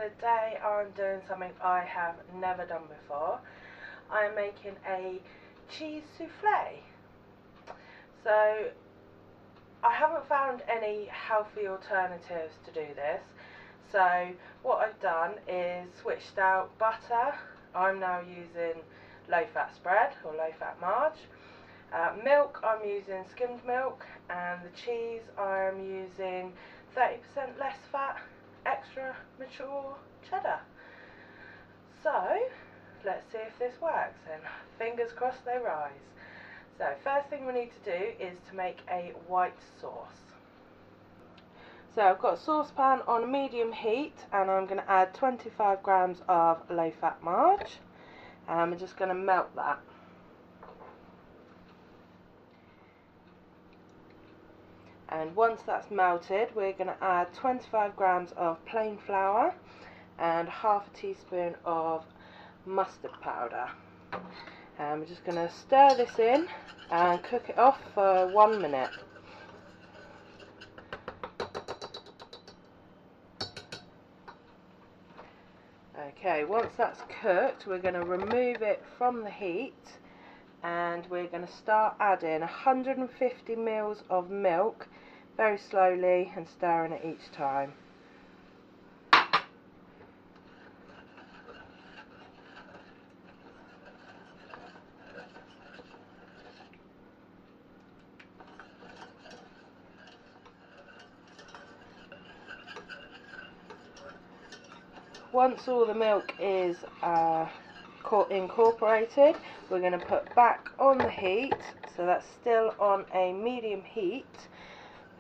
today I'm doing something I have never done before. I'm making a cheese souffle. So I haven't found any healthy alternatives to do this. So what I've done is switched out butter. I'm now using low fat spread or low fat marge. Milk, I'm using skimmed milk, and the cheese I'm using 30% less fat, extra mature cheddar. So let's see if this works, and fingers crossed they rise. So first thing we need to do is to make a white sauce. So I've got a saucepan on medium heat, and I'm going to add 25 grams of low fat marge, and I'm just going to melt that. And once that's melted, we're going to add 25 grams of plain flour and half a teaspoon of mustard powder. And we're just going to stir this in and cook it off for 1 minute. Okay, once that's cooked, we're going to remove it from the heat, and we're going to start adding 150 ml of milk very slowly and stirring it each time. Once all the milk is incorporated, we're going to put back on the heat, so that's still on a medium heat,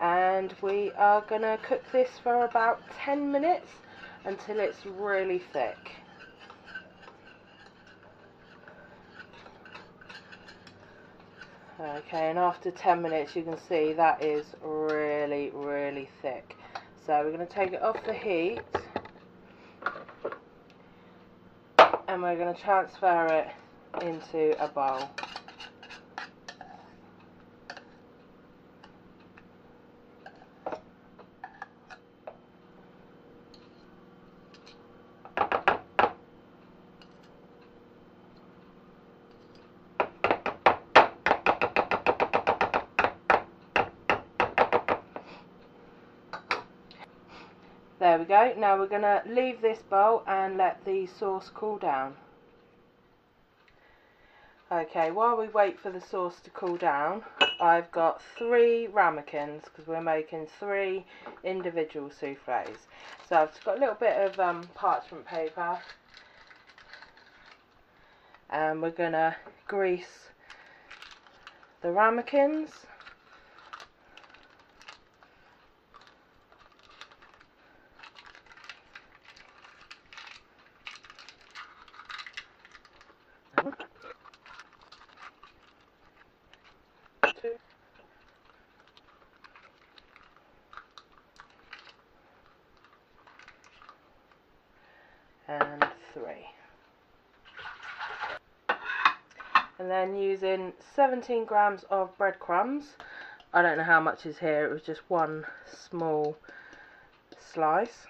and we are going to cook this for about 10 minutes until it's really thick. Okay, and after 10 minutes you can see that is really thick. So we're going to take it off the heat, and we're going to transfer it into a bowl. There we go. Now we're going to leave this bowl and let the sauce cool down. Okay, while we wait for the sauce to cool down, I've got 3 ramekins because we're making 3 individual souffles. So I've got a little bit of parchment paper, and we're going to grease the ramekins. And 3. And then using 17 grams of breadcrumbs. I don't know how much is here, it was just one small slice.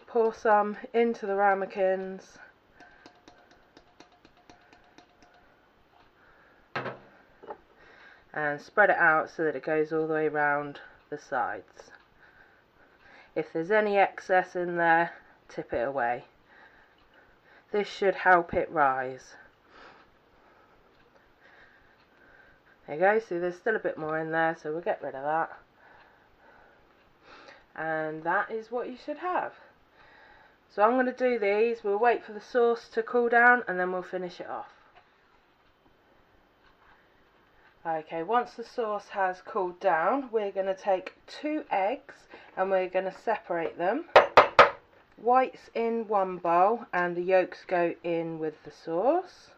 Pour some into the ramekins. And spread it out so that it goes all the way around the sides. If there's any excess in there, tip it away. This should help it rise. There you go, so there's still a bit more in there, so we'll get rid of that. And that is what you should have. So I'm going to do these, we'll wait for the sauce to cool down, and then we'll finish it off. Okay, once the sauce has cooled down, we're going to take 2 eggs and we're going to separate them. Whites in one bowl and the yolks go in with the sauce.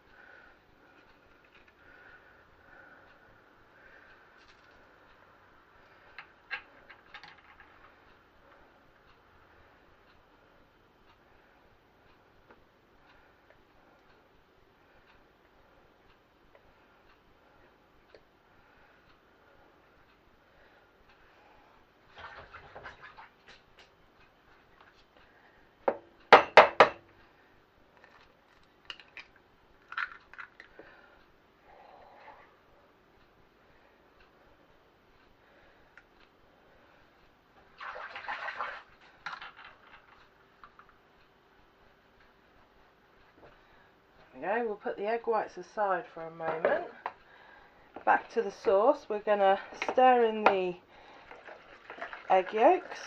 we go, we'll put the egg whites aside for a moment. Back to the sauce, we're going to stir in the egg yolks.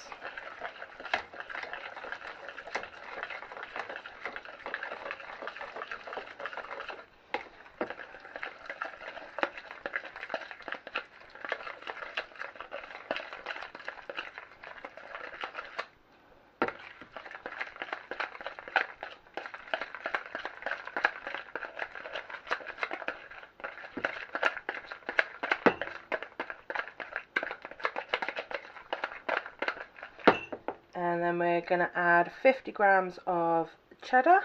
And then we're going to add 50 grams of cheddar.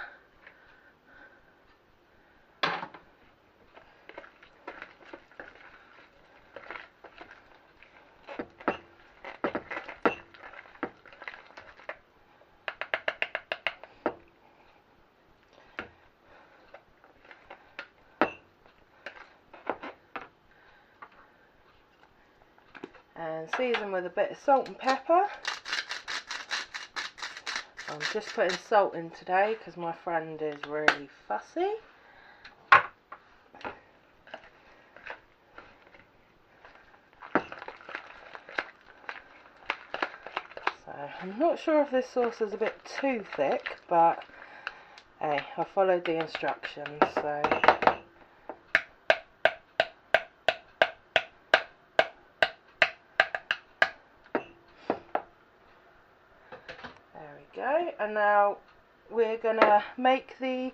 And season with a bit of salt and pepper. I'm just putting salt in today because my friend is really fussy. So I'm not sure if this sauce is a bit too thick, but hey, I followed the instructions, so. Go, and now we're gonna make the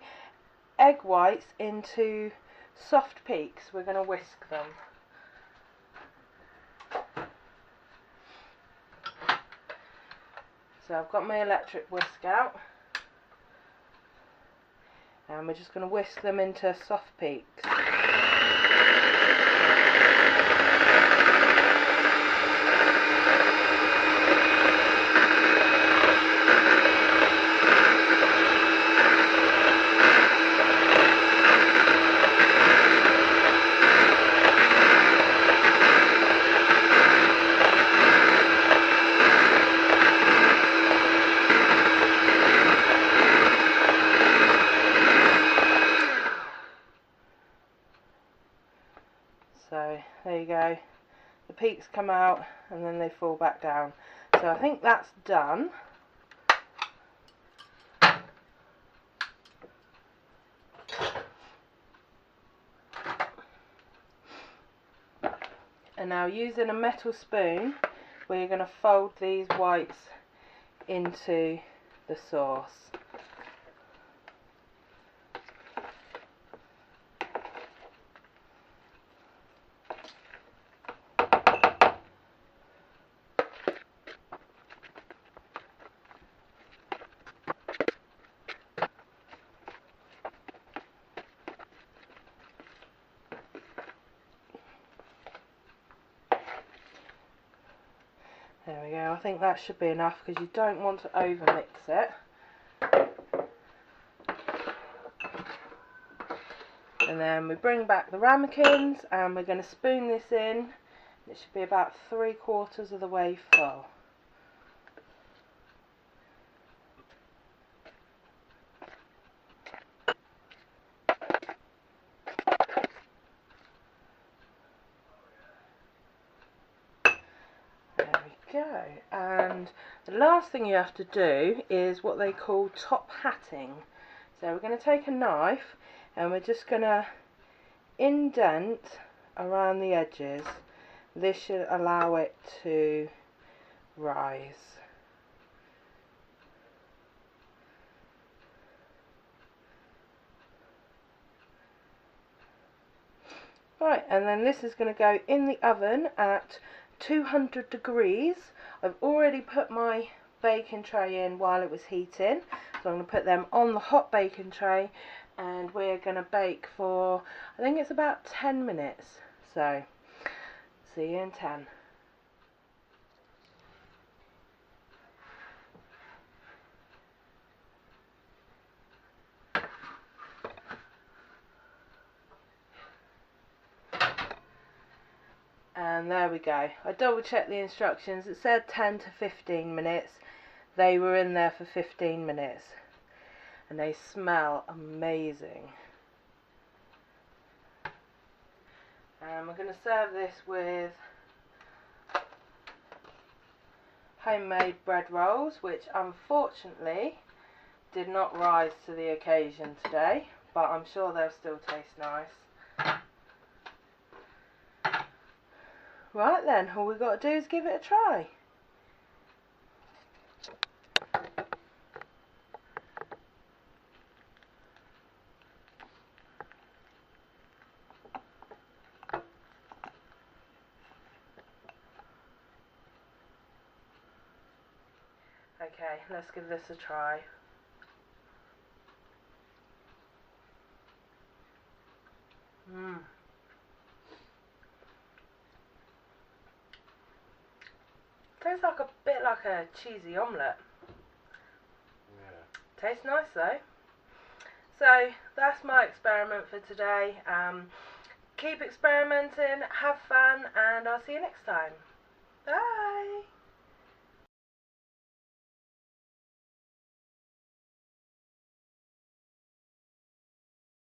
egg whites into soft peaks. We're gonna whisk them. So I've got my electric whisk out, and we're just gonna whisk them into soft peaks. So there you go, the peaks come out and then they fall back down. So I think that's done. And now using a metal spoon, we're going to fold these whites into the sauce. There we go, I think that should be enough because you don't want to over mix it. And then we bring back the ramekins and we're going to spoon this in. It should be about 3/4 of the way full. Go. And the last thing you have to do is what they call top hatting. So we're going to take a knife and we're just going to indent around the edges. This should allow it to rise. Right, and then this is going to go in the oven at 200 degrees. I've already put my baking tray in while it was heating, so I'm going to put them on the hot baking tray and we're going to bake for, I think it's about 10 minutes. So, see you in 10. And there we go. I double checked the instructions. It said 10 to 15 minutes. They were in there for 15 minutes. And they smell amazing. And we're going to serve this with homemade bread rolls, which unfortunately did not rise to the occasion today, but I'm sure they'll still taste nice. Right then, all we've got to do is give it a try. Okay, let's give this a try. Tastes like a bit like a cheesy omelette. Yeah. Tastes nice though. So that's my experiment for today. Keep experimenting, have fun, and I'll see you next time. Bye!